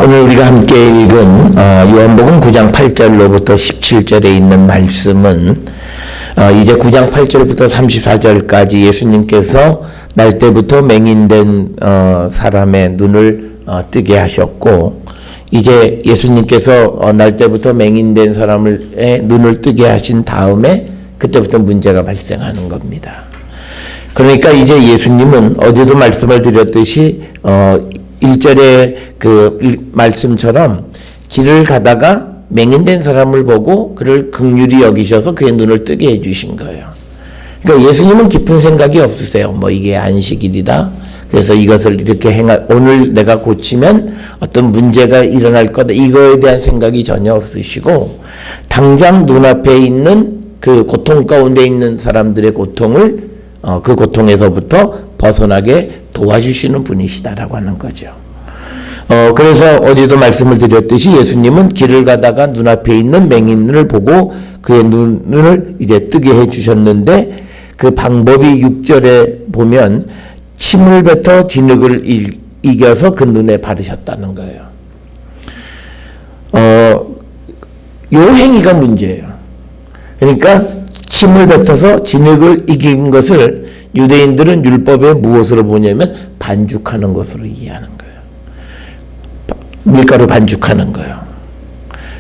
오늘 우리가 함께 읽은 요한복음 9장 8절로부터 17절에 있는 말씀은 이제 9장 8절부터 34절까지 예수님께서 날 때부터 맹인된 사람의 눈을 뜨게 하셨고, 이제 예수님께서 날 때부터 맹인된 사람의 눈을 뜨게 하신 다음에 그때부터 문제가 발생하는 겁니다. 그러니까 이제 예수님은 어제도 말씀을 드렸듯이 1절의 그 말씀처럼 길을 가다가 맹인된 사람을 보고 그를 긍휼히 여기셔서 그의 눈을 뜨게 해주신 거예요. 그러니까 예수님은 깊은 생각이 없으세요. 뭐 이게 안식일이다, 그래서 이것을 이렇게 오늘 내가 고치면 어떤 문제가 일어날 거다, 이거에 대한 생각이 전혀 없으시고, 당장 눈앞에 있는 그 고통 가운데 있는 사람들의 고통을 그 고통에서부터 벗어나게 도와주시는 분이시다라고 하는 거죠. 그래서 어제도 말씀을 드렸듯이 예수님은 길을 가다가 눈앞에 있는 맹인을 보고 그의 눈을 이제 뜨게 해주셨는데, 그 방법이 6절에 보면 침을 뱉어 진흙을 이겨서 그 눈에 바르셨다는 거예요. 요 행위가 문제예요. 그러니까 침을 뱉어서 진흙을 이긴 것을 유대인들은 율법에 무엇으로 보냐면 반죽하는 것으로 이해하는 거예요. 밀가루 반죽하는 거예요.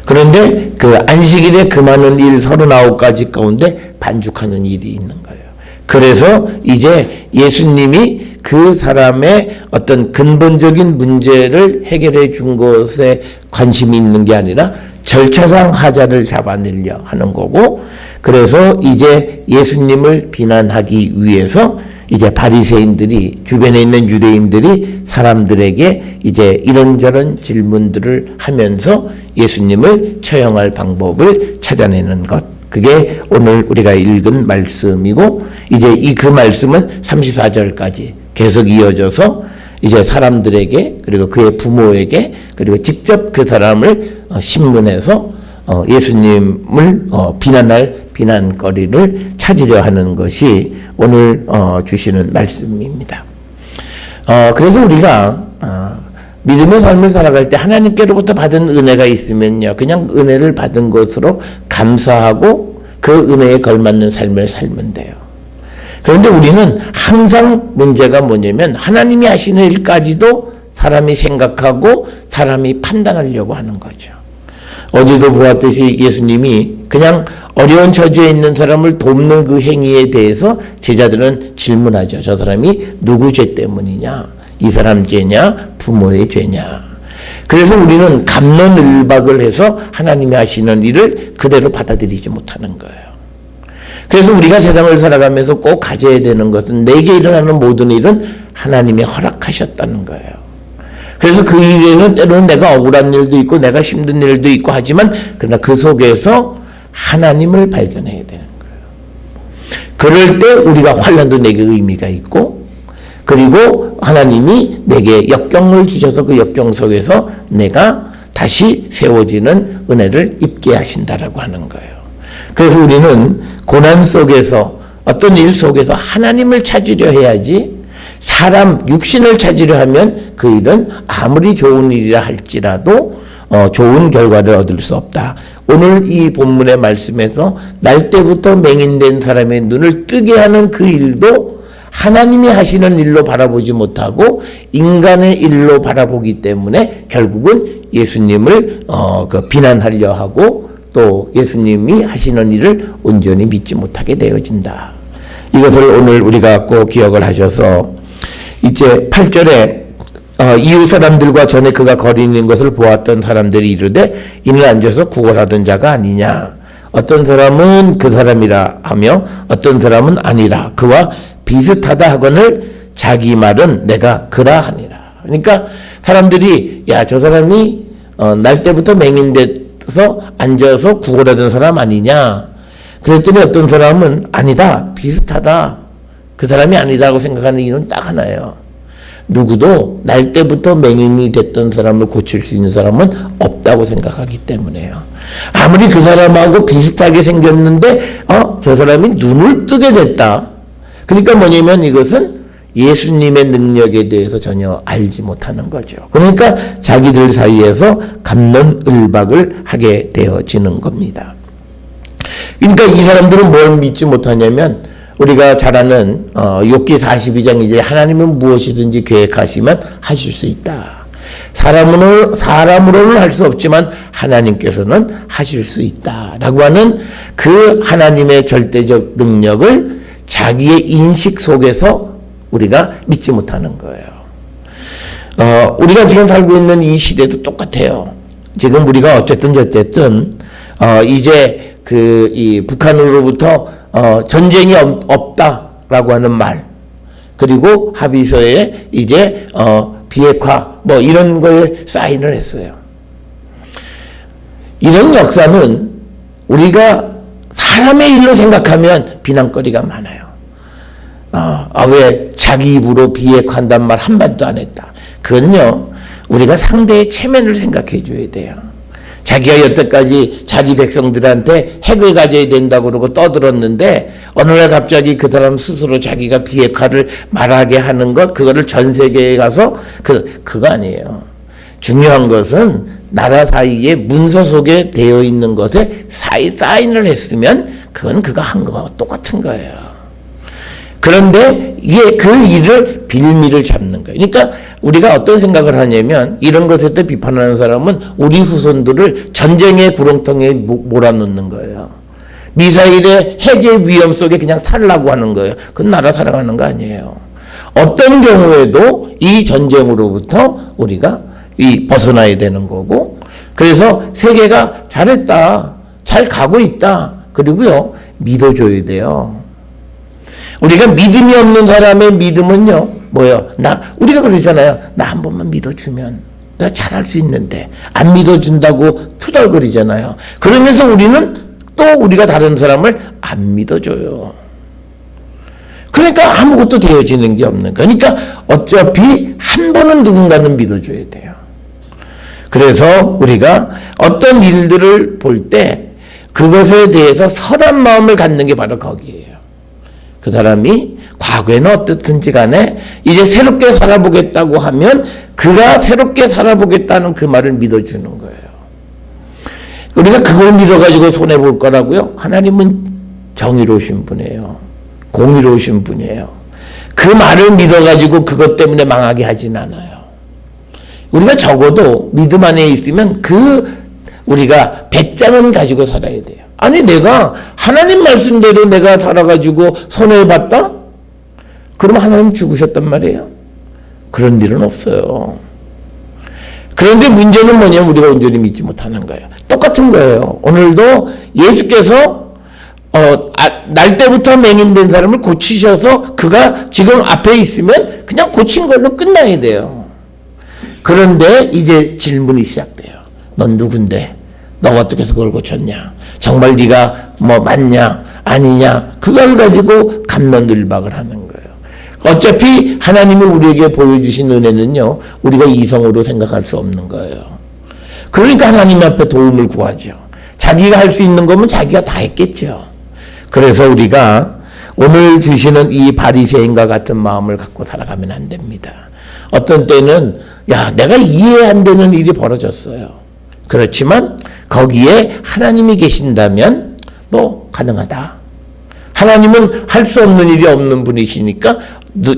그런데 그 안식일에 그 많은 일 39가지 가운데 반죽하는 일이 있는 거예요. 그래서 이제 예수님이 그 사람의 어떤 근본적인 문제를 해결해 준 것에 관심이 있는 게 아니라 절차상 하자를 잡아내려 하는 거고, 그래서 이제 예수님을 비난하기 위해서 이제 바리새인들이, 주변에 있는 유대인들이 사람들에게 이제 이런저런 질문들을 하면서 예수님을 처형할 방법을 찾아내는 것, 그게 오늘 우리가 읽은 말씀이고, 이제 그 말씀은 34절까지 계속 이어져서 이제 사람들에게, 그리고 그의 부모에게, 그리고 직접 그 사람을 신문해서 예수님을 비난할 비난거리를 찾으려 하는 것이 오늘 주시는 말씀입니다. 그래서 우리가 믿음의 삶을 살아갈 때 하나님께로부터 받은 은혜가 있으면요, 그냥 은혜를 받은 것으로 감사하고 그 은혜에 걸맞는 삶을 살면 돼요. 그런데 우리는 항상 문제가 뭐냐면 하나님이 하시는 일까지도 사람이 생각하고 사람이 판단하려고 하는 거죠. 어제도 보았듯이 예수님이 그냥 어려운 처지에 있는 사람을 돕는 그 행위에 대해서 제자들은 질문하죠. 저 사람이 누구 죄 때문이냐? 이 사람 죄냐? 부모의 죄냐? 그래서 우리는 갑론을박을 해서 하나님이 하시는 일을 그대로 받아들이지 못하는 거예요. 그래서 우리가 세상을 살아가면서 꼭 가져야 되는 것은 내게 일어나는 모든 일은 하나님이 허락하셨다는 거예요. 그래서 그 일에는 때로는 내가 억울한 일도 있고 내가 힘든 일도 있고 하지만, 그러나 그 속에서 하나님을 발견해야 되는 거예요. 그럴 때 우리가 환난도 내게 의미가 있고, 그리고 하나님이 내게 역경을 주셔서 그 역경 속에서 내가 다시 세워지는 은혜를 입게 하신다라고 하는 거예요. 그래서 우리는 고난 속에서, 어떤 일 속에서 하나님을 찾으려 해야지, 사람 육신을 찾으려 하면 그 일은 아무리 좋은 일이라 할지라도 좋은 결과를 얻을 수 없다. 오늘 이 본문의 말씀에서 날 때부터 맹인된 사람의 눈을 뜨게 하는 그 일도 하나님이 하시는 일로 바라보지 못하고 인간의 일로 바라보기 때문에 결국은 예수님을 비난하려 하고 또 예수님이 하시는 일을 온전히 믿지 못하게 되어진다. 이것을 오늘 우리가 꼭 기억을 하셔서, 이제 8절에 이웃 사람들과 전에 그가 거리는 것을 보았던 사람들이 이르되 이는 앉아서 구걸하던 자가 아니냐. 어떤 사람은 그 사람이라 하며 어떤 사람은 아니라 그와 비슷하다 하거늘 자기 말은 내가 그라 하니라. 그러니까 사람들이 야, 저 사람이 날 때부터 맹인돼서 앉아서 구걸하던 사람 아니냐. 그랬더니 어떤 사람은 아니다, 비슷하다, 그 사람이 아니다라고 생각하는 이유는 딱 하나예요. 누구도 날 때부터 맹인이 됐던 사람을 고칠 수 있는 사람은 없다고 생각하기 때문에요. 아무리 그 사람하고 비슷하게 생겼는데 저 사람이 눈을 뜨게 됐다. 그러니까 뭐냐면 이것은 예수님의 능력에 대해서 전혀 알지 못하는 거죠. 그러니까 자기들 사이에서 갑론을박을 하게 되어지는 겁니다. 그러니까 이 사람들은 뭘 믿지 못하냐면 우리가 잘 아는 욥기 42장 이제 하나님은 무엇이든지 계획하시면 하실 수 있다. 사람으로는 할 수 없지만 하나님께서는 하실 수 있다라고 하는 그 하나님의 절대적 능력을 자기의 인식 속에서 우리가 믿지 못하는 거예요. 우리가 지금 살고 있는 이 시대도 똑같아요. 지금 우리가 어쨌든 이제 이 북한으로부터 전쟁이 없다라고 하는 말, 그리고 합의서에 이제 비핵화 뭐 이런 거에 사인을 했어요. 이런 역사는 우리가 사람의 일로 생각하면 비난거리가 많아요. 왜 자기 입으로 비핵화한단 말 한마디도 안 했다. 그건요, 우리가 상대의 체면을 생각해 줘야 돼요. 자기가 여태까지 자기 백성들한테 핵을 가져야 된다고 그러고 떠들었는데 어느 날 갑자기 그 사람 스스로 자기가 비핵화를 말하게 하는 것, 그거를 전 세계에 가서 그거 아니에요. 중요한 것은 나라 사이에 문서 속에 되어 있는 것에 사인을 했으면 그건 그가 한 거와 똑같은 거예요. 그런데 이게 그 일을 빌미를 잡는 거예요. 그러니까 우리가 어떤 생각을 하냐면 이런 것에 대해 비판하는 사람은 우리 후손들을 전쟁의 구렁텅이에 몰아넣는 거예요. 미사일의 핵의 위험 속에 그냥 살라고 하는 거예요. 그건 나라 사랑하는 거 아니에요. 어떤 경우에도 이 전쟁으로부터 우리가 벗어나야 되는 거고, 그래서 세계가 잘했다, 잘 가고 있다, 그리고요 믿어줘야 돼요. 우리가 믿음이 없는 사람의 믿음은요 뭐예요? 우리가 그러잖아요. 나 한 번만 믿어주면 내가 잘할 수 있는데 안 믿어준다고 투덜거리잖아요. 그러면서 우리는 또 우리가 다른 사람을 안 믿어줘요. 그러니까 아무것도 되어지는 게 없는 거예요. 그러니까 어차피 한 번은 누군가는 믿어줘야 돼요. 그래서 우리가 어떤 일들을 볼 때 그것에 대해서 선한 마음을 갖는 게 바로 거기에요. 그 사람이 과거에는 어떻든지 간에 이제 새롭게 살아보겠다고 하면 그가 새롭게 살아보겠다는 그 말을 믿어주는 거예요. 우리가 그걸 믿어가지고 손해볼 거라고요? 하나님은 정의로우신 분이에요. 공의로우신 분이에요. 그 말을 믿어가지고 그것 때문에 망하게 하진 않아요. 우리가 적어도 믿음 안에 있으면 우리가 배짱은 가지고 살아야 돼요. 아니 내가 하나님 말씀대로 내가 살아가지고 손해봤다? 그럼 하나님 죽으셨단 말이에요. 그런 일은 없어요. 그런데 문제는 뭐냐면 우리가 온전히 믿지 못하는 거예요. 똑같은 거예요. 오늘도 예수께서 날 때부터 맹인된 사람을 고치셔서 그가 지금 앞에 있으면 그냥 고친 걸로 끝나야 돼요. 그런데 이제 질문이 시작돼요. 넌 누군데? 너가 어떻게 해서 그걸 고쳤냐? 정말 네가 맞냐 아니냐? 그걸 가지고 갑론을박을 하는 거예요. 어차피 하나님이 우리에게 보여주신 은혜는요, 우리가 이성으로 생각할 수 없는 거예요. 그러니까 하나님 앞에 도움을 구하죠. 자기가 할 수 있는 거면 자기가 다 했겠죠. 그래서 우리가 오늘 주시는 이 바리새인과 같은 마음을 갖고 살아가면 안 됩니다. 어떤 때는 내가 이해 안 되는 일이 벌어졌어요. 그렇지만 거기에 하나님이 계신다면 가능하다. 하나님은 할 수 없는 일이 없는 분이시니까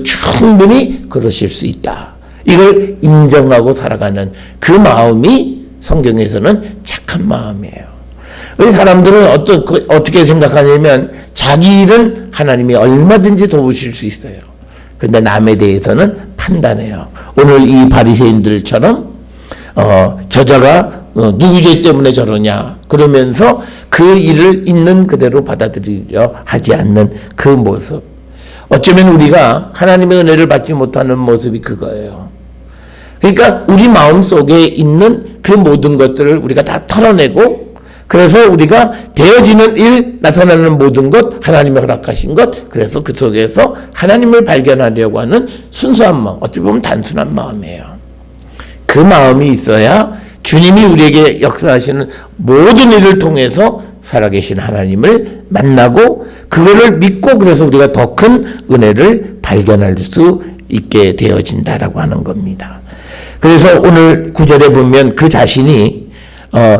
충분히 그러실 수 있다. 이걸 인정하고 살아가는 그 마음이 성경에서는 착한 마음이에요. 우리 사람들은 어떻게 생각하냐면 자기 일은 하나님이 얼마든지 도우실 수 있어요. 그런데 남에 대해서는 판단해요. 오늘 이 바리새인들처럼 저자가 누구 죄 때문에 저러냐 그러면서 그 일을 있는 그대로 받아들이려 하지 않는 그 모습. 어쩌면 우리가 하나님의 은혜를 받지 못하는 모습이 그거예요. 그러니까 우리 마음속에 있는 그 모든 것들을 우리가 다 털어내고, 그래서 우리가 되어지는 일, 나타나는 모든 것, 하나님이 허락하신 것, 그래서 그 속에서 하나님을 발견하려고 하는 순수한 마음, 어찌 보면 단순한 마음이에요. 그 마음이 있어야 주님이 우리에게 역사하시는 모든 일을 통해서 살아계신 하나님을 만나고 그거를 믿고, 그래서 우리가 더 큰 은혜를 발견할 수 있게 되어진다라고 하는 겁니다. 그래서 오늘 구절에 보면 그 자신이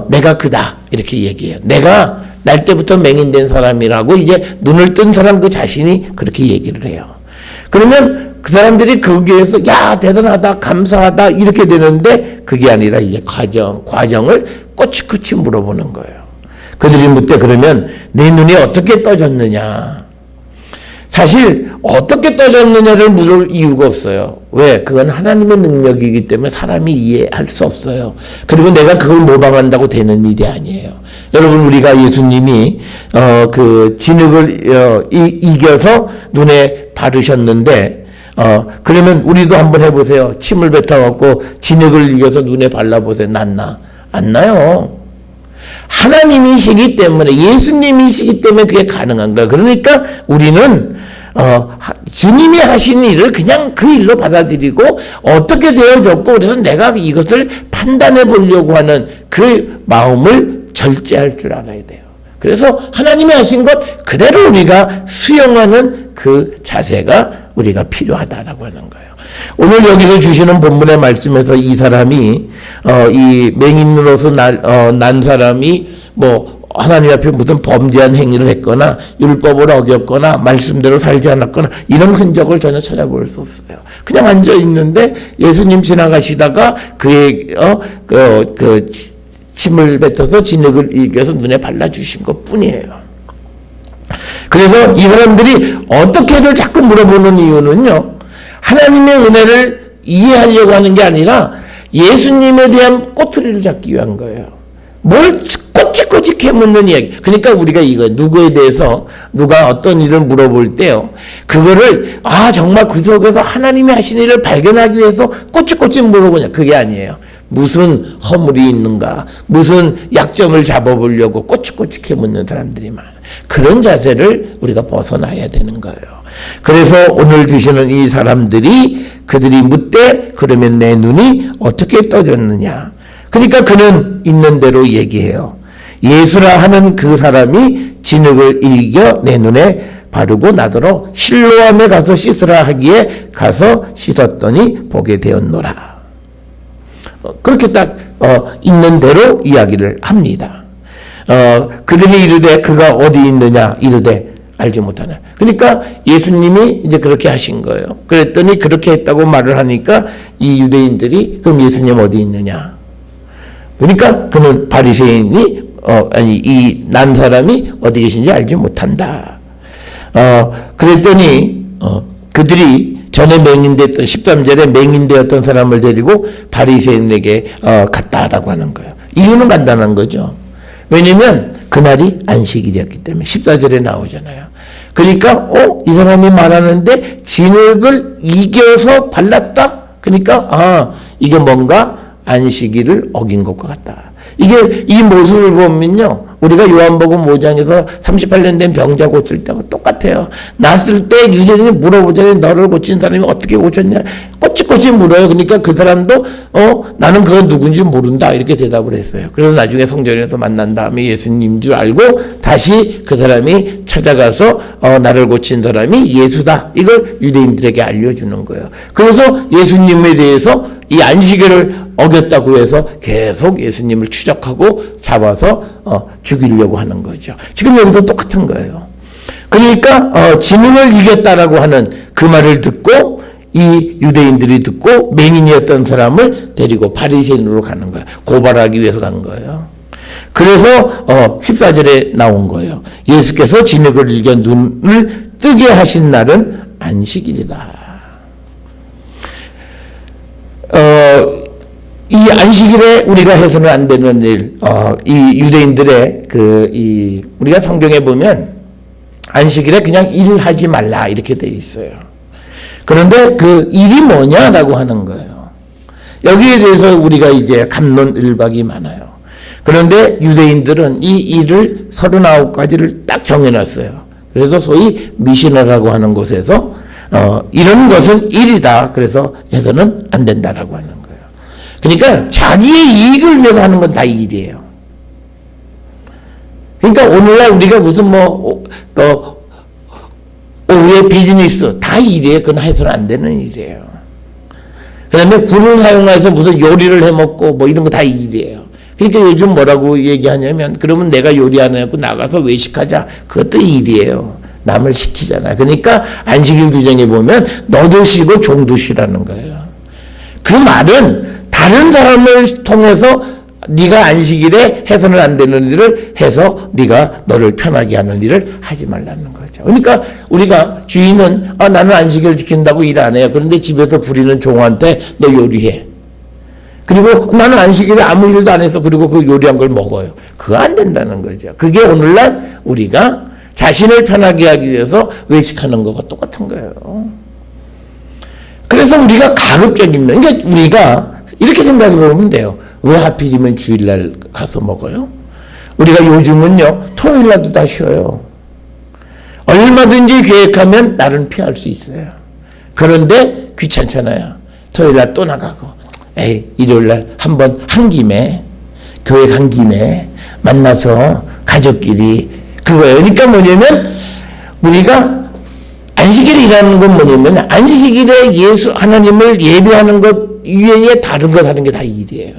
내가 그다 이렇게 얘기해요. 내가 날 때부터 맹인된 사람이라고 이제 눈을 뜬 사람 그 자신이 그렇게 얘기를 해요. 그러면 그 사람들이 거기에서 야 대단하다 감사하다 이렇게 되는데 그게 아니라 이제 과정을 꼬치꼬치 물어보는 거예요. 그들이 묻되 그러면 내 눈이 어떻게 떠졌느냐. 사실 어떻게 떠졌느냐를 물을 이유가 없어요. 왜? 그건 하나님의 능력이기 때문에 사람이 이해할 수 없어요. 그리고 내가 그걸 모방한다고 되는 일이 아니에요. 여러분 우리가 예수님이 그 진흙을 이겨서 눈에 바르셨는데 그러면 우리도 한번 해보세요. 침을 뱉어갖고 진흙을 이겨서 눈에 발라보세요. 낫나? 안 나요. 하나님이시기 때문에 예수님이시기 때문에 그게 가능한 거예요. 그러니까 우리는 주님이 하신 일을 그냥 그 일로 받아들이고 어떻게 되어졌고 그래서 내가 이것을 판단해 보려고 하는 그 마음을 절제할 줄 알아야 돼요. 그래서 하나님이 하신 것 그대로 우리가 수용하는 그 자세가 우리가 필요하다라고 하는 거예요. 오늘 여기서 주시는 본문의 말씀에서 이 사람이 이 맹인으로서 난 사람이 뭐 하나님 앞에 무슨 범죄한 행위를 했거나 율법을 어겼거나 말씀대로 살지 않았거나 이런 흔적을 전혀 찾아볼 수 없어요. 그냥 앉아 있는데 예수님 지나가시다가 그의 그 침을 뱉어서 진흙을 이겨서 눈에 발라주신 것 뿐이에요. 그래서 이 사람들이 어떻게들 자꾸 물어보는 이유는요. 하나님의 은혜를 이해하려고 하는 게 아니라 예수님에 대한 꼬투리를 잡기 위한 거예요. 뭘 꼬치꼬치 캐묻는 이야기. 그러니까 우리가 이거 누구에 대해서 누가 어떤 일을 물어볼 때요. 그거를 정말 그 속에서 하나님이 하신 일을 발견하기 위해서 꼬치꼬치 물어보냐. 그게 아니에요. 무슨 허물이 있는가. 무슨 약점을 잡아보려고 꼬치꼬치 캐묻는 사람들이 많아요. 그런 자세를 우리가 벗어나야 되는 거예요. 그래서 오늘 주시는 이 사람들이 그들이 묻되 그러면 내 눈이 어떻게 떠졌느냐. 그러니까 그는 있는 대로 얘기해요. 예수라 하는 그 사람이 진흙을 이겨 내 눈에 바르고 나더러 실로암에 가서 씻으라 하기에 가서 씻었더니 보게 되었노라. 그렇게 딱 있는 대로 이야기를 합니다. 그들이 이르되 그가 어디 있느냐 이르되 알지 못하나. 그러니까 예수님이 이제 그렇게 하신 거예요. 그랬더니 그렇게 했다고 말을 하니까 이 유대인들이 그럼 예수님 어디 있느냐. 그러니까 그는 바리새인이 이 난 사람이 어디 계신지 알지 못한다. 그랬더니 그들이 전에 맹인되었던 13절에 맹인되었던 사람을 데리고 바리새인에게 갔다라고 하는 거예요. 이유는 간단한 거죠. 왜냐면 그날이 안식일이었기 때문에 14절에 나오잖아요. 그러니까 이 사람이 말하는데 진흙을 이겨서 발랐다. 그러니까 이게 뭔가 안식일을 어긴 것과 같다. 이게 이 모습을 보면요. 우리가 요한복음 5장에서 38년 된 병자 고칠 때하고 똑같아요. 났을 때 유대인이 물어보잖아요. 너를 고친 사람이 어떻게 고쳤냐. 꼬치꼬치 물어요. 그러니까 그 사람도 나는 그건 누군지 모른다 이렇게 대답을 했어요. 그래서 나중에 성전에서 만난 다음에 예수님인 줄 알고 다시 그 사람이 찾아가서 나를 고친 사람이 예수다. 이걸 유대인들에게 알려주는 거예요. 그래서 예수님에 대해서 이 안식일을 어겼다고 해서 계속 예수님을 추적하고 잡아서 죽이려고 하는 거죠. 지금 여기도 똑같은 거예요. 그러니까 진흙을 이겼다라고 하는 그 말을 듣고 이 유대인들이 듣고 맹인이었던 사람을 데리고 바리새인으로 가는 거예요. 고발하기 위해서 간 거예요. 그래서 14절에 나온 거예요. 예수께서 진흙을 이겨 눈을 뜨게 하신 날은 안식일이다. 이 안식일에 우리가 해서는 안 되는 일, 이 유대인들의 우리가 성경에 보면 안식일에 그냥 일하지 말라 이렇게 돼 있어요. 그런데 그 일이 뭐냐라고 하는 거예요. 여기에 대해서 우리가 이제 갑론을박이 많아요. 그런데 유대인들은 이 일을 39가지를 딱 정해놨어요. 그래서 소위 미시나라고 하는 곳에서 이런 것은 일이다. 그래서 해서는 안 된다라고 하는 거예요. 그러니까 자기의 이익을 위해서 하는 건 다 일이에요. 그러니까 오늘날 우리가 무슨 오후에 비즈니스 다 일이에요. 그건 해서는 안 되는 일이에요. 그 다음에 불을 사용해서 무슨 요리를 해먹고 뭐 이런 거 다 일이에요. 그러니까 요즘 뭐라고 얘기하냐면 그러면 내가 요리 안 해갖고 나가서 외식하자. 그것도 일이에요. 남을 시키잖아. 그러니까 안식일 규정에 보면 너도 쉬고 종도 쉬라는 거예요. 그 말은 다른 사람을 통해서 네가 안식일에 해서는 안 되는 일을 해서 네가 너를 편하게 하는 일을 하지 말라는 거죠. 그러니까 우리가 주인은 나는 안식일 지킨다고 일 안 해요. 그런데 집에서 부리는 종한테 너 요리해. 그리고 나는 안식일에 아무 일도 안 했어. 그리고 그 요리한 걸 먹어요. 그거 안 된다는 거죠. 그게 오늘날 우리가 자신을 편하게 하기 위해서 외식하는 거가 똑같은 거예요. 그래서 우리가 가급적이면, 그러니까 우리가 이렇게 생각해 보면 돼요. 왜 하필이면 주일날 가서 먹어요? 우리가 요즘은요, 토요일날도 다 쉬어요. 얼마든지 계획하면 날은 피할 수 있어요. 그런데 귀찮잖아요. 토요일날 또 나가고, 일요일날 한 김에, 교회 간 김에 만나서 가족끼리 그거예요. 그러니까 뭐냐면 우리가 안식일에 일하는 건 뭐냐면 안식일에 하나님을 예배하는 것 이외에 다른 거 하는 게 다 일이에요.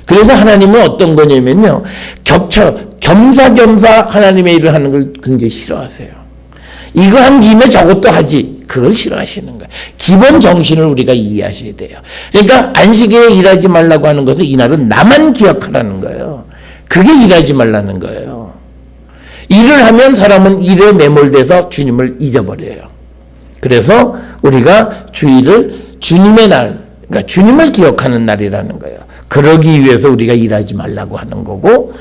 그래서 하나님은 어떤 거냐면요. 겸사겸사 하나님의 일을 하는 걸 굉장히 싫어하세요. 이거 한 김에 저것도 하지. 그걸 싫어하시는 거예요. 기본 정신을 우리가 이해하셔야 돼요. 그러니까 안식일에 일하지 말라고 하는 것은 이날은 나만 기억하라는 거예요. 그게 일하지 말라는 거예요. 일을 하면 사람은 일에 매몰돼서 주님을 잊어버려요. 그래서 우리가 주일을 주님의 날, 그러니까 주님을 기억하는 날이라는 거예요. 그러기 위해서 우리가 일하지 말라고 하는 거고,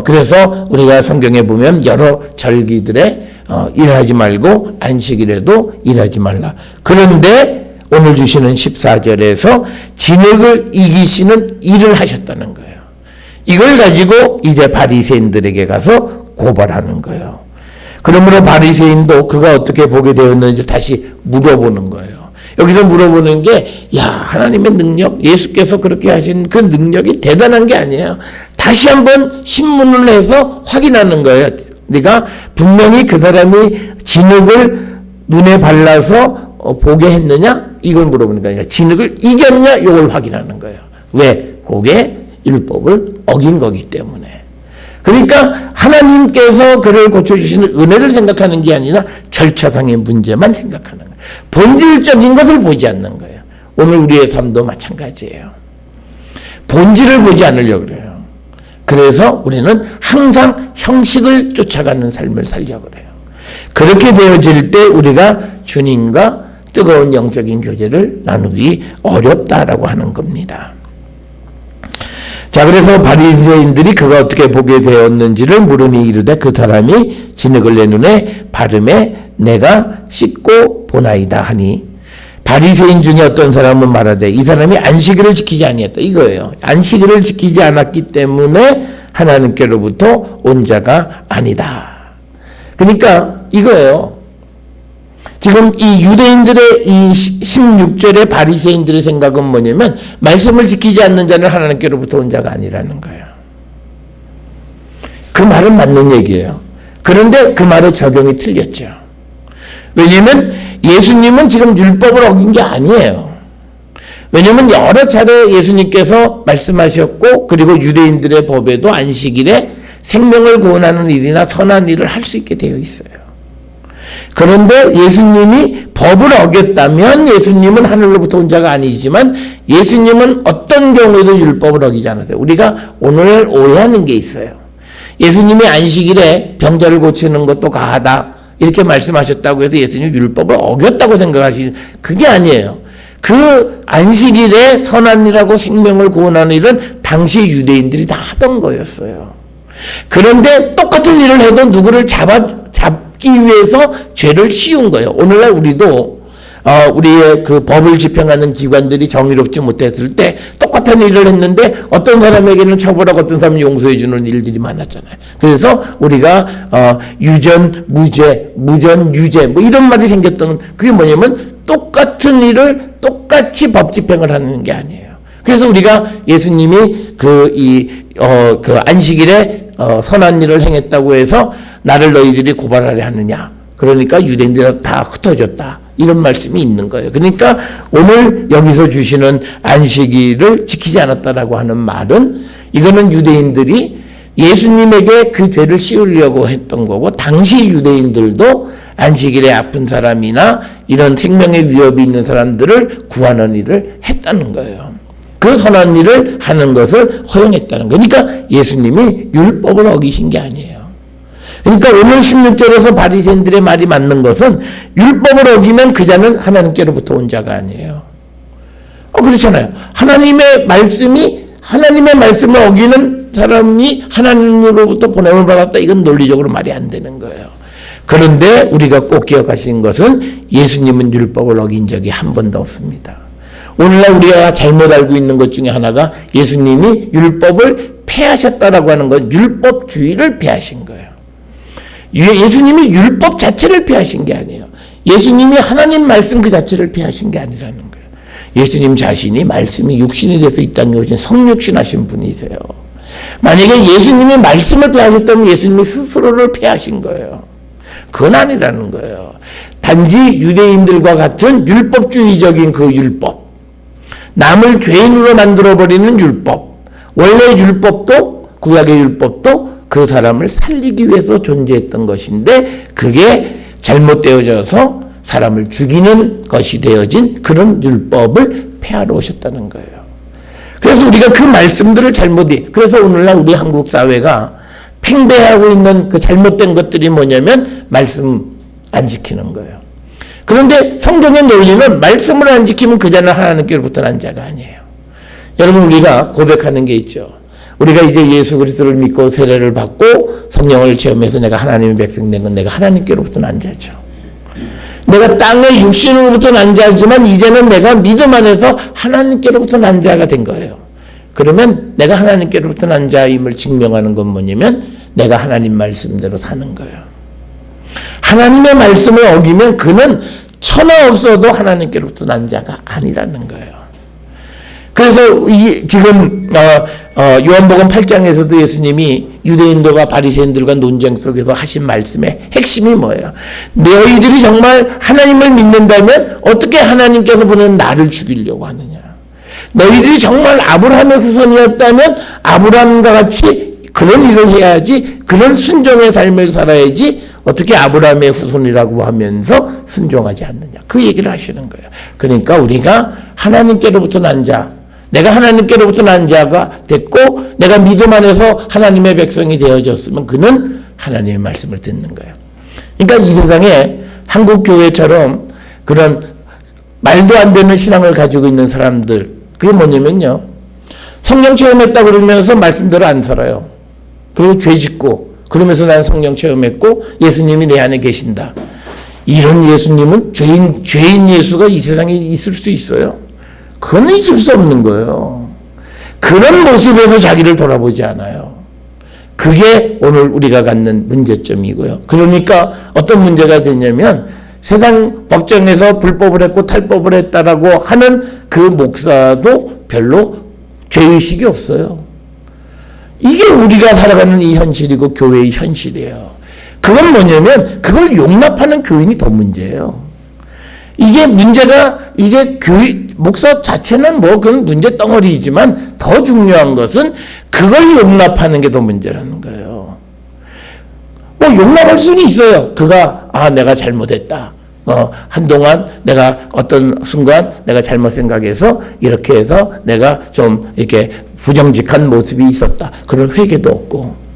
그래서 우리가 성경에 보면 여러 절기들에 일하지 말고 안식일에도 일하지 말라. 그런데 오늘 주시는 14절에서 진흙을 이기시는 일을 하셨다는 거예요. 이걸 가지고 이제 바리새인들에게 가서 고발하는 거예요. 그러므로 바리새인도 그가 어떻게 보게 되었는지 다시 물어보는 거예요. 여기서 물어보는 게 하나님의 능력, 예수께서 그렇게 하신 그 능력이 대단한 게 아니에요. 다시 한번 신문을 해서 확인하는 거예요. 네가 분명히 그 사람이 진흙을 눈에 발라서 보게 했느냐? 이걸 물어보는 거예요. 진흙을 이겼냐? 이걸 확인하는 거예요. 왜? 그게 율법을 어긴 거기 때문에. 그러니까 하나님께서 그를 고쳐주시는 은혜를 생각하는 게 아니라 절차상의 문제만 생각하는 거예요. 본질적인 것을 보지 않는 거예요. 오늘 우리의 삶도 마찬가지예요. 본질을 보지 않으려고 그래요. 그래서 우리는 항상 형식을 쫓아가는 삶을 살려고 그래요. 그렇게 되어질 때 우리가 주님과 뜨거운 영적인 교제를 나누기 어렵다라고 하는 겁니다. 자, 그래서 바리새인들이 그가 어떻게 보게 되었는지를 물으니 이르되 그 사람이 진흙을 내 눈에 바르매 내가 씻고 보나이다 하니, 바리새인 중에 어떤 사람은 말하되 이 사람이 안식일을 지키지 아니했다 이거예요. 안식일을 지키지 않았기 때문에 하나님께로부터 온 자가 아니다. 그러니까 이거예요. 지금 이 유대인들의 이 16절의 바리새인들의 생각은 뭐냐면 말씀을 지키지 않는 자는 하나님께로부터 온 자가 아니라는 거예요. 그 말은 맞는 얘기예요. 그런데 그 말의 적용이 틀렸죠. 왜냐하면 예수님은 지금 율법을 어긴 게 아니에요. 왜냐하면 여러 차례 예수님께서 말씀하셨고, 그리고 유대인들의 법에도 안식일에 생명을 구원하는 일이나 선한 일을 할 수 있게 되어 있어요. 그런데 예수님이 법을 어겼다면 예수님은 하늘로부터 온 자가 아니지만 예수님은 어떤 경우에도 율법을 어기지 않았어요. 우리가 오늘 오해하는 게 있어요. 예수님이 안식일에 병자를 고치는 것도 가하다 이렇게 말씀하셨다고 해서 예수님이 율법을 어겼다고 생각하시는, 그게 아니에요. 그 안식일에 선한 일하고 생명을 구원하는 일은 당시 유대인들이 다 하던 거였어요. 그런데 똑같은 일을 해도 누구를 잡기 위해서 죄를 씌운 거예요. 오늘날 우리도 우리의 그 법을 집행하는 기관들이 정의롭지 못했을 때 똑같은 일을 했는데 어떤 사람에게는 처벌하고 어떤 사람은 용서해 주는 일들이 많았잖아요. 그래서 우리가 유전, 무죄, 무전, 유죄 뭐 이런 말이 생겼던, 그게 뭐냐면 똑같은 일을 똑같이 법 집행을 하는 게 아니에요. 그래서 우리가 예수님이 그 안식일에 선한 일을 행했다고 해서 나를 너희들이 고발하려 하느냐, 그러니까 유대인들이 다 흩어졌다. 이런 말씀이 있는 거예요. 그러니까 오늘 여기서 주시는 안식일을 지키지 않았다라고 하는 말은 이거는 유대인들이 예수님에게 그 죄를 씌우려고 했던 거고, 당시 유대인들도 안식일에 아픈 사람이나 이런 생명의 위협이 있는 사람들을 구하는 일을 했다는 거예요. 그 선한 일을 하는 것을 허용했다는 거예요. 그러니까 예수님이 율법을 어기신 게 아니에요. 그러니까 오늘 16절에서 바리새인들의 말이 맞는 것은 율법을 어기면 그 자는 하나님께로부터 온 자가 아니에요. 그렇잖아요. 하나님의 말씀을 어기는 사람이 하나님으로부터 보냄을 받았다. 이건 논리적으로 말이 안 되는 거예요. 그런데 우리가 꼭 기억하시는 것은 예수님은 율법을 어긴 적이 한 번도 없습니다. 오늘날 우리가 잘못 알고 있는 것 중에 하나가 예수님이 율법을 폐하셨다라고 하는 건 율법주의를 폐하신 거예요. 예수님이 율법 자체를 폐하신 게 아니에요. 예수님이 하나님 말씀 그 자체를 폐하신 게 아니라는 거예요. 예수님 자신이 말씀이 육신이 돼서 이 땅에 오신 성육신하신 분이세요. 만약에 예수님이 말씀을 폐하셨다면 예수님이 스스로를 폐하신 거예요. 그건 아니라는 거예요. 단지 유대인들과 같은 율법주의적인 그 율법, 남을 죄인으로 만들어버리는 율법, 원래 율법도 구약의 율법도 그 사람을 살리기 위해서 존재했던 것인데 그게 잘못되어져서 사람을 죽이는 것이 되어진 그런 율법을 폐하러 오셨다는 거예요. 그래서 우리가 그 말씀들을 그래서 오늘날 우리 한국 사회가 팽배하고 있는 그 잘못된 것들이 뭐냐면 말씀 안 지키는 거예요. 그런데 성경의 논리는 말씀을 안 지키면 그 자는 하나님께로부터 난 자가 아니에요. 여러분, 우리가 고백하는 게 있죠. 우리가 이제 예수 그리스도를 믿고 세례를 받고 성령을 체험해서 내가 하나님의 백성 된 건 내가 하나님께로부터 난 자죠. 내가 땅의 육신으로부터 난 자지만 이제는 내가 믿음 안에서 하나님께로부터 난 자가 된 거예요. 그러면 내가 하나님께로부터 난 자임을 증명하는 건 뭐냐면 내가 하나님 말씀대로 사는 거예요. 하나님의 말씀을 어기면 그는 천하 없어도 하나님께로부터 난 자가 아니라는 거예요. 그래서 지금 요한복음 8장에서도 예수님이 유대인들과 바리새인들과 논쟁 속에서 하신 말씀의 핵심이 뭐예요? 너희들이 정말 하나님을 믿는다면 어떻게 하나님께서 보낸 나를 죽이려고 하느냐? 너희들이 정말 아브라함의 후손이었다면 아브라함과 같이 그런 일을 해야지, 그런 순종의 삶을 살아야지 어떻게 아브라함의 후손이라고 하면서 순종하지 않느냐. 그 얘기를 하시는 거예요. 그러니까 우리가 하나님께로부터 난 자, 내가 하나님께로부터 난 자가 됐고 내가 믿음 안에서 하나님의 백성이 되어졌으면 그는 하나님의 말씀을 듣는 거예요. 그러니까 이 세상에 한국 교회처럼 그런 말도 안 되는 신앙을 가지고 있는 사람들, 그게 뭐냐면요, 성령 체험했다 그러면서 말씀대로 안 살아요. 그리고 죄 짓고 그러면서 나는 성령 체험했고 예수님이 내 안에 계신다. 이런 예수님은 죄인 예수가 이 세상에 있을 수 있어요? 그건 있을 수 없는 거예요. 그런 모습에서 자기를 돌아보지 않아요. 그게 오늘 우리가 갖는 문제점이고요. 그러니까 어떤 문제가 되냐면 세상 법정에서 불법을 했고 탈법을 했다라고 하는 그 목사도 별로 죄의식이 없어요. 이게 우리가 살아가는 이 현실이고 교회의 현실이에요. 그건 뭐냐면 그걸 용납하는 교인이 더 문제예요. 이게 목사 자체는 그건 문제 덩어리이지만 더 중요한 것은 그걸 용납하는 게 더 문제라는 거예요. 용납할 수는 있어요. 그가, 내가 잘못했다. 한동안 내가 어떤 순간 내가 잘못 생각해서 이렇게 해서 내가 좀 이렇게 부정직한 모습이 있었다. 그런 회개도 없고.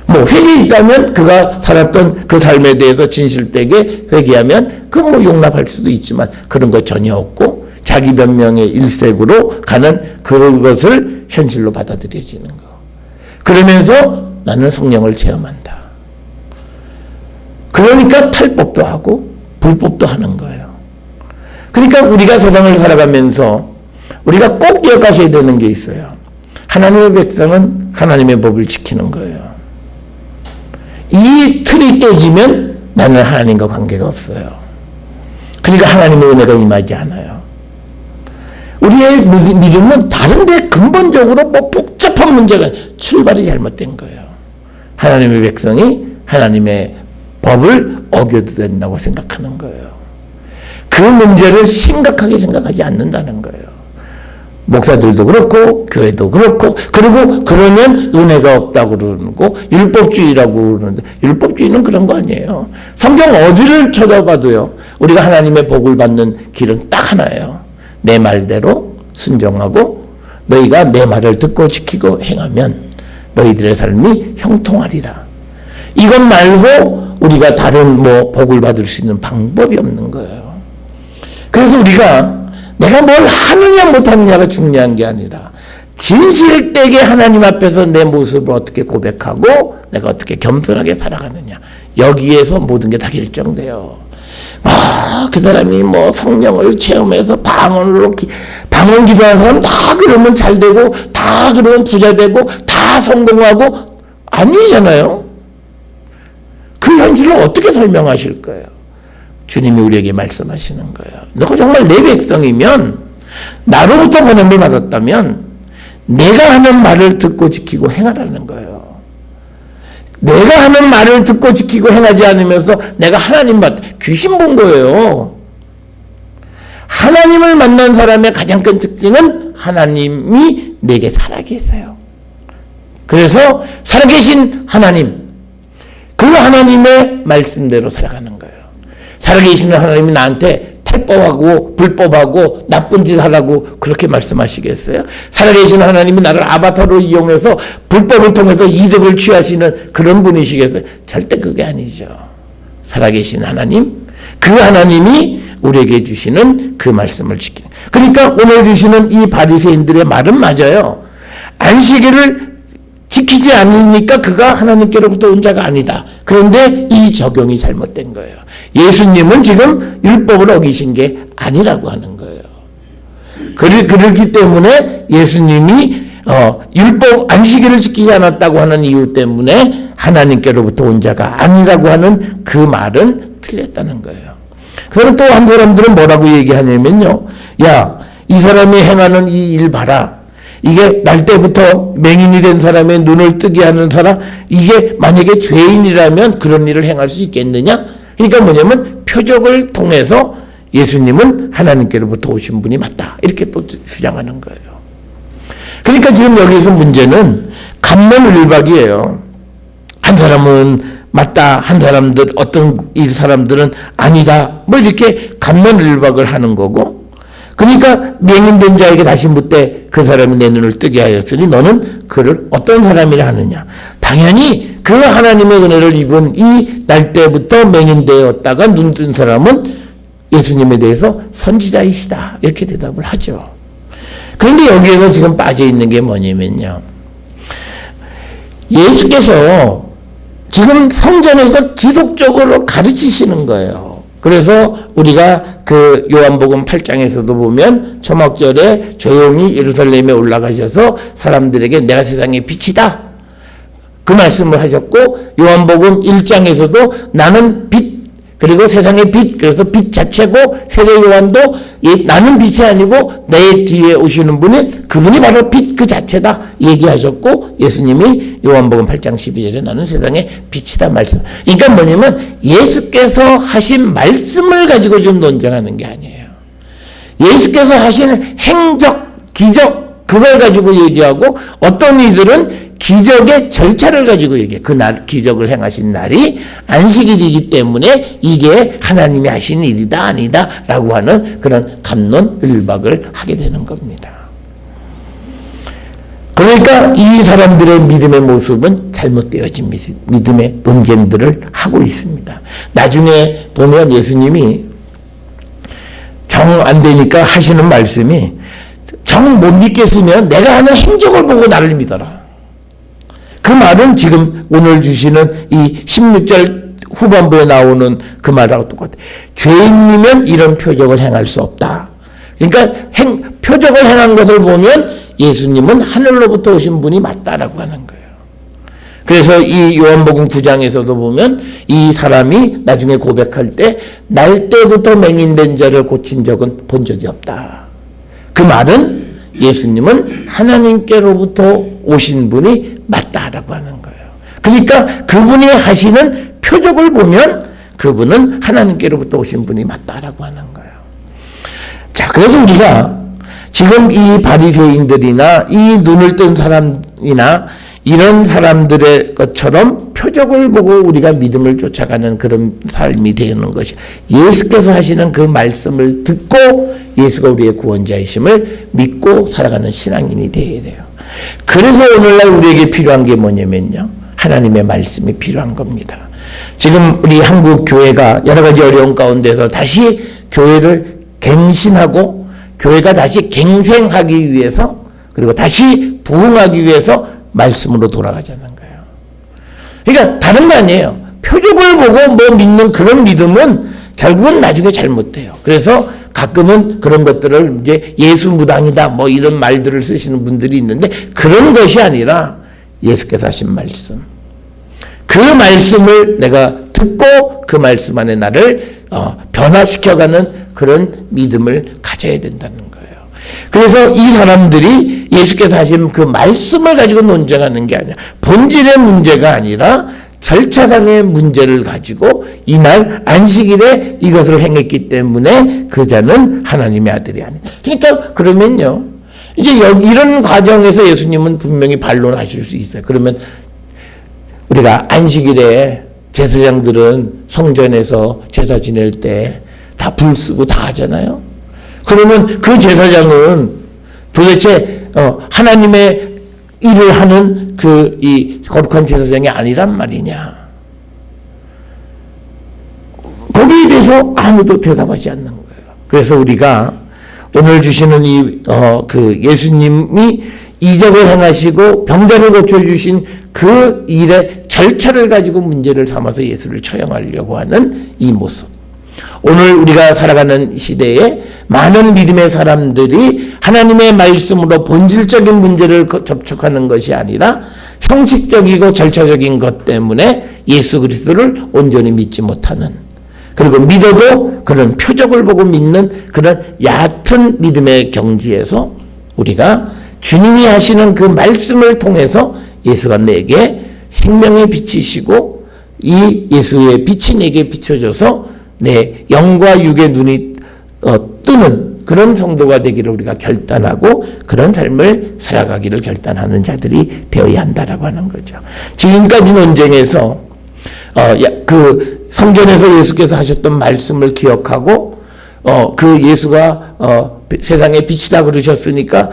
회개 있다면 그가 살았던 그 삶에 대해서 진실되게 회개하면 그건 용납할 수도 있지만 그런 거 전혀 없고 자기 변명의 일색으로 가는 그것을 현실로 받아들여지는 거. 그러면서 나는 성령을 체험한다. 그러니까 탈법도 하고 불법도 하는 거예요. 그러니까 우리가 세상을 살아가면서 우리가 꼭 기억하셔야 되는 게 있어요. 하나님의 백성은 하나님의 법을 지키는 거예요. 이 틀이 깨지면 나는 하나님과 관계가 없어요. 그러니까 하나님의 은혜가 임하지 않아요. 우리의 믿음은 다른데 근본적으로 복잡한 문제가 출발이 잘못된 거예요. 하나님의 백성이 하나님의 법을 어겨도 된다고 생각하는 거예요. 그 문제를 심각하게 생각하지 않는다는 거예요. 목사들도 그렇고 교회도 그렇고, 그리고 그러면 은혜가 없다고 그러고 율법주의라고 그러는데, 율법주의는 그런 거 아니에요. 성경 어디를 쳐다봐도요, 우리가 하나님의 복을 받는 길은 딱 하나예요. 내 말대로 순종하고 너희가 내 말을 듣고 지키고 행하면 너희들의 삶이 형통하리라. 이것 말고 우리가 다른 복을 받을 수 있는 방법이 없는 거예요. 그래서 우리가 내가 뭘 하느냐 못하느냐가 중요한 게 아니라 진실되게 하나님 앞에서 내 모습을 어떻게 고백하고 내가 어떻게 겸손하게 살아가느냐, 여기에서 모든 게 다 결정돼요. 그 사람이 성령을 체험해서 방언 기도하는 사람 다 그러면 잘 되고, 다 그러면 부자 되고, 다 성공하고, 아니잖아요. 그 현실을 어떻게 설명하실 거예요? 주님이 우리에게 말씀하시는 거예요. 너가 정말 내 백성이면, 나로부터 보냄을 받았다면 내가 하는 말을 듣고 지키고 행하라는 거예요. 내가 하는 말을 듣고 지키고 행하지 않으면서 내가 하나님 귀신 본 거예요. 하나님을 만난 사람의 가장 큰 특징은 하나님이 내게 살아계세요. 그래서 살아계신 하나님, 그 하나님의 말씀대로 살아가는 거예요. 살아계시는 하나님이 나한테 탈법하고 불법하고 나쁜 짓 하라고 그렇게 말씀하시겠어요? 살아계시는 하나님이 나를 아바타로 이용해서 불법을 통해서 이득을 취하시는 그런 분이시겠어요? 절대 그게 아니죠. 살아계신 하나님, 그 하나님이 우리에게 주시는 그 말씀을 지키는. 그러니까 오늘 주시는 이 바리새인들의 말은 맞아요. 안식일을 지키지 않으니까 그가 하나님께로부터 온 자가 아니다. 그런데 이 적용이 잘못된 거예요. 예수님은 지금 율법을 어기신 게 아니라고 하는 거예요. 그렇기 때문에 예수님이 율법 안식일을 지키지 않았다고 하는 이유 때문에 하나님께로부터 온 자가 아니라고 하는 그 말은 틀렸다는 거예요. 그럼 또 한 사람들은 뭐라고 얘기하냐면요, 야, 이 사람이 행하는 이 일 봐라. 이게 날 때부터 맹인이 된 사람의 눈을 뜨게 하는 사람, 이게 만약에 죄인이라면 그런 일을 행할 수 있겠느냐? 그러니까 뭐냐면 표적을 통해서 예수님은 하나님께로부터 오신 분이 맞다, 이렇게 또 주장하는 거예요. 그러니까 지금 여기서 문제는 갑론을박이에요. 한 사람은 맞다, 한 사람들, 어떤 일 사람들은 아니다, 이렇게 갑론을박을 하는 거고, 그러니까 맹인된 자에게 다시 묻되 그 사람이 내 눈을 뜨게 하였으니 너는 그를 어떤 사람이라 하느냐. 당연히 그 하나님의 은혜를 입은 이 날 때부터 맹인되었다가 눈 뜬 사람은 예수님에 대해서 선지자이시다, 이렇게 대답을 하죠. 그런데 여기에서 지금 빠져 있는 게 뭐냐면요, 예수께서 지금 성전에서 지속적으로 가르치시는 거예요. 그래서 우리가 그 요한복음 8장에서도 보면 초막절에 조용히 예루살렘에 올라가셔서 사람들에게 내가 세상의 빛이다, 그 말씀을 하셨고, 요한복음 1장에서도 나는 빛, 그리고 세상의 빛, 그래서 빛 자체고, 세례 요한도 나는 빛이 아니고 내 뒤에 오시는 분이 그분이 바로 빛 그 자체다 얘기하셨고, 예수님이 요한복음 8장 12절에 나는 세상의 빛이다 말씀. 그러니까 뭐냐면 예수께서 하신 말씀을 가지고 좀 논쟁하는 게 아니에요. 예수께서 하신 행적, 기적, 그걸 가지고 얘기하고, 어떤 이들은 기적의 절차를 가지고 얘기해. 그 날, 기적을 행하신 날이 안식일이기 때문에 이게 하나님이 하신 일이다, 아니다, 라고 하는 그런 갑론을박을 하게 되는 겁니다. 그러니까 이 사람들의 믿음의 모습은 잘못되어진 믿음의 논쟁들을 하고 있습니다. 나중에 보면 예수님이 정 안 되니까 하시는 말씀이, 정 못 믿겠으면 내가 하는 행적을 보고 나를 믿어라. 그 말은 지금 오늘 주시는 이 16절 후반부에 나오는 그 말하고 똑같아요. 죄인이면 이런 표적을 행할 수 없다. 그러니까 표적을 행한 것을 보면 예수님은 하늘로부터 오신 분이 맞다라고 하는 거예요. 그래서 이 요한복음 9장에서도 보면 이 사람이 나중에 고백할 때 날 때부터 맹인된 자를 고친 적은 본 적이 없다. 그 말은 예수님은 하나님께로부터 오신 분이 맞다라고 하는 거예요. 그러니까 그분이 하시는 표적을 보면 그분은 하나님께로부터 오신 분이 맞다라고 하는 거예요. 자, 그래서 우리가 지금 이 바리새인들이나 이 눈을 뜬 사람이나 이런 사람들의 것처럼 표적을 보고 우리가 믿음을 쫓아가는 그런 삶이 되는 것이, 예수께서 하시는 그 말씀을 듣고 예수가 우리의 구원자이심을 믿고 살아가는 신앙인이 되어야 돼요. 그래서 오늘날 우리에게 필요한 게 뭐냐면요, 하나님의 말씀이 필요한 겁니다. 지금 우리 한국 교회가 여러 가지 어려운 가운데서 다시 교회를 갱신하고 교회가 다시 갱생하기 위해서, 그리고 다시 부흥하기 위해서 말씀으로 돌아가자는 거예요. 그러니까 다른 거 아니에요. 표적을 보고 뭐 믿는 그런 믿음은 결국은 나중에 잘못돼요. 그래서 가끔은 그런 것들을 이제 예수 무당이다 뭐 이런 말들을 쓰시는 분들이 있는데, 그런 것이 아니라 예수께서 하신 말씀, 그 말씀을 내가 듣고 그 말씀 안에 나를 변화시켜가는 그런 믿음을 가져야 된다는 거예요. 그래서 이 사람들이 예수께서 하신 그 말씀을 가지고 논쟁하는 게 아니라, 본질의 문제가 아니라 절차상의 문제를 가지고 이날 안식일에 이것을 행했기 때문에 그 자는 하나님의 아들이 아니다. 그러니까 그러면요, 이제 이런 과정에서 예수님은 분명히 반론하실 수 있어요. 그러면 우리가 안식일에 제사장들은 성전에서 제사 지낼 때 다 불 쓰고 다 하잖아요. 그러면 그 제사장은 도대체 하나님의 일을 하는 이 거룩한 제사장이 아니란 말이냐. 거기에 대해서 아무도 대답하지 않는 거예요. 그래서 우리가 오늘 주시는 그 예수님이 이적을 행하시고 병자를 고쳐주신 그 일의 절차를 가지고 문제를 삼아서 예수를 처형하려고 하는 이 모습. 오늘 우리가 살아가는 시대에 많은 믿음의 사람들이 하나님의 말씀으로 본질적인 문제를 접촉하는 것이 아니라 형식적이고 절차적인 것 때문에 예수 그리스도를 온전히 믿지 못하는, 그리고 믿어도 그런 표적을 보고 믿는 그런 얕은 믿음의 경지에서 우리가 주님이 하시는 그 말씀을 통해서 예수가 내게 생명의 빛이시고 이 예수의 빛이 내게 비춰져서 내 영과 육의 눈이 뜨는 그런 성도가 되기를 우리가 결단하고 그런 삶을 살아가기를 결단하는 자들이 되어야 한다라고 하는 거죠. 지금까지 논쟁에서 그 성전에서 예수께서 하셨던 말씀을 기억하고 그 예수가 세상의 빛이다 그러셨으니까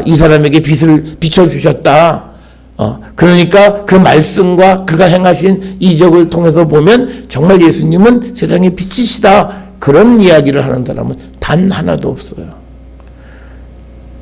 이 사람에게 빛을 비춰주셨다. 그러니까 그 말씀과 그가 행하신 이적을 통해서 보면 정말 예수님은 세상의 빛이시다. 그런 이야기를 하는 사람은 단 하나도 없어요.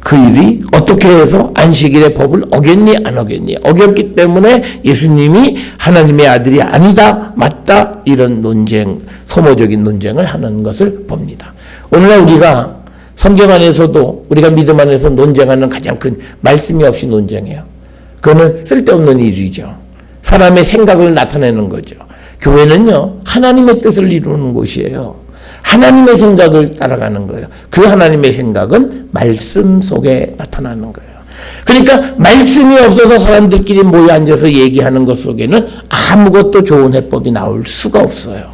그 일이 어떻게 해서 안식일의 법을 어겼니 안 어겼니? 어겼기 때문에 예수님이 하나님의 아들이 아니다 맞다 이런 논쟁, 소모적인 논쟁을 하는 것을 봅니다. 오늘날 우리가 성경 안에서도 우리가 믿음 안에서 논쟁하는 가장 큰 말씀이 없이 논쟁해요. 그거는 쓸데없는 일이죠. 사람의 생각을 나타내는 거죠. 교회는요, 하나님의 뜻을 이루는 곳이에요. 하나님의 생각을 따라가는 거예요. 그 하나님의 생각은 말씀 속에 나타나는 거예요. 그러니까 말씀이 없어서 사람들끼리 모여 앉아서 얘기하는 것 속에는 아무것도 좋은 해법이 나올 수가 없어요.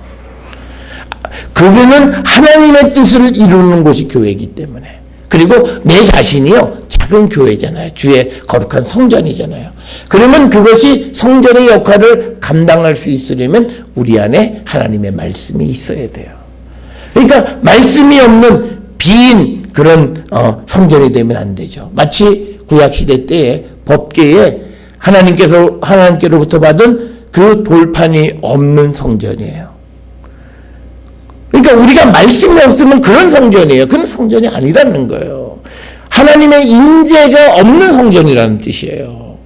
교회는 하나님의 뜻을 이루는 곳이 교회이기 때문에. 그리고 내 자신이요, 작은 교회잖아요. 주의 거룩한 성전이잖아요. 그러면 그것이 성전의 역할을 감당할 수 있으려면 우리 안에 하나님의 말씀이 있어야 돼요. 그러니까 말씀이 없는 빈 그런 성전이 되면 안 되죠. 마치 구약시대 때에 법궤에 하나님께로부터 받은 그 돌판이 없는 성전이에요. 그러니까 우리가 말씀이 없으면 그런 성전이에요. 그런 성전이 아니라는 거예요. 하나님의 임재가 없는 성전이라는 뜻이에요.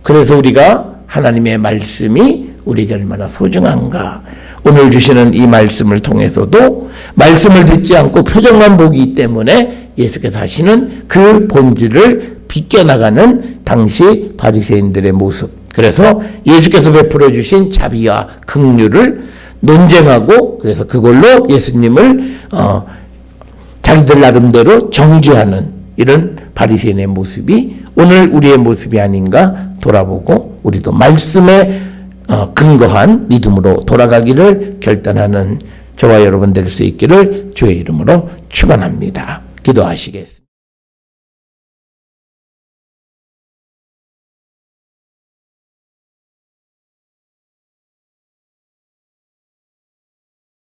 그래서 우리가 하나님의 말씀이 우리에게 얼마나 소중한가. 오늘 주시는 이 말씀을 통해서도 말씀을 듣지 않고 표정만 보기 때문에 예수께서 하시는 그 본질을 비껴나가는 당시 바리새인들의 모습. 그래서 예수께서 베풀어 주신 자비와 긍휼을 논쟁하고, 그래서 그걸로 예수님을 자기들 나름대로 정죄하는 이런 바리새인의 모습이 오늘 우리의 모습이 아닌가 돌아보고, 우리도 말씀에 근거한 믿음으로 돌아가기를 결단하는 저와 여러분 될 수 있기를 주의 이름으로 축원합니다. 기도하시겠습니다.